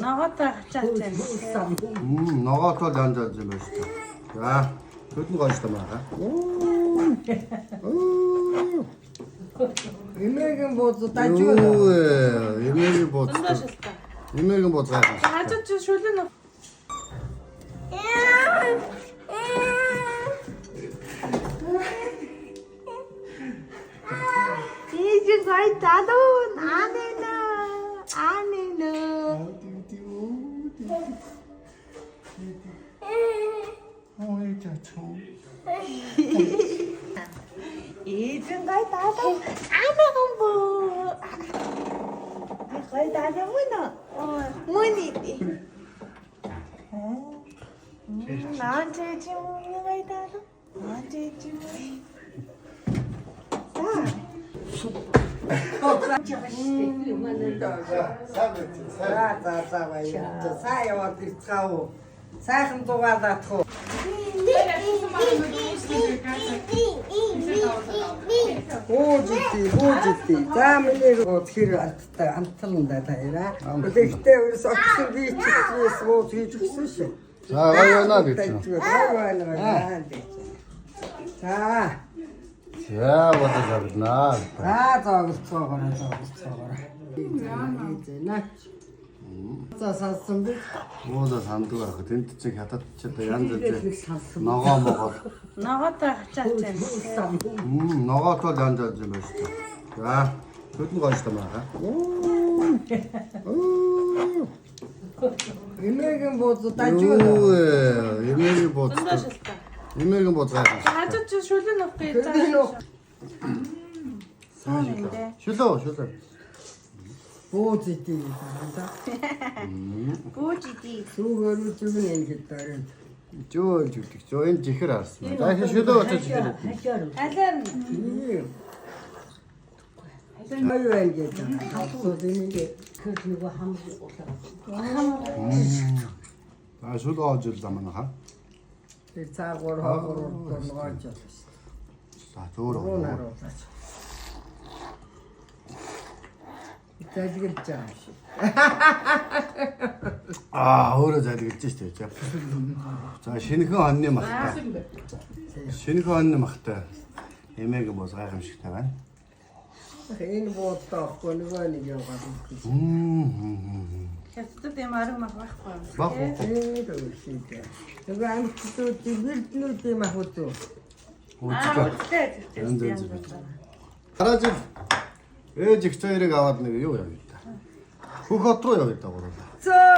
Ногоотой хачаатай. Ногоотой данжаалж юм байна шүү дээ. За, хөдөн гоё шүү дээ. Эмээгийн бууз дажгүй. Эмээгийн бууз. Дундаа шилтаа. Эмээгийн бууз гайхав. Хажууд чи шүлэн нөх. Ийж гой талуун анена. Ой, чачуу. Ийж гой талуун анегон буу. Гой талуун мөний. 나한 제지 뭐가 있다도 나한 제지 뭐. За яваад ирцгаав. Сайхан дугаалаад хөө. Бүүжити. За миний тэр амтланда таараа. Гэхдээ ерөөс огцсон би чигээс бууз хийж өгсөн шүү. За, гоё байна гэж. За. За, бодож авнаа. Зоогцоогоо. За салсан би. Уула санддаг ах. Тэнд чиг хатад ч янз бүрийн ногоо могоо. Ногоотой хачаатай. Ногоотой данжаалж юм байна шүү дээ. За, хөдөн гоё шүү дээ. Эмээгийн бууз дажгүй. Эмээгийн бууз. Дундаа шилтаа. Эмээгийн бууз гайхав. Хажууд чи шүлэн нөх гэж Хөдөн заа. Шүлөө. бууз ити. Бүүжиди. Сүүгээр үгүй юм гэдэг. Жөөл жүлдэг. Жоо энэ жихэр харсан. Дахин шүлөө очиж жихэр. Алаар нь. Аюу ингэж. Хасууд энийг 그리고 한번 올라가. А шүлөө очил замаанаха. тэр цаагуур хоогоор ногоож. За, зөөр. Тэжгэлж байгаа. Өөрөө залгилж штэ. За, шинэхэн онны махтай. Шинэхэн онны махтай. Эмээгийн бууз гайхамшигтай байна. Энэ бооттой ахгүй нөгөө нэг яваад. Хятад юм арга мах байхгүй. Баг. Нөгөө амттууд бэлднүүд юм ахуд. Үстэй. Хараа жил ээж их цаярыг аваад нэг юу явъя та. Хөх хот руу явъя та гурав.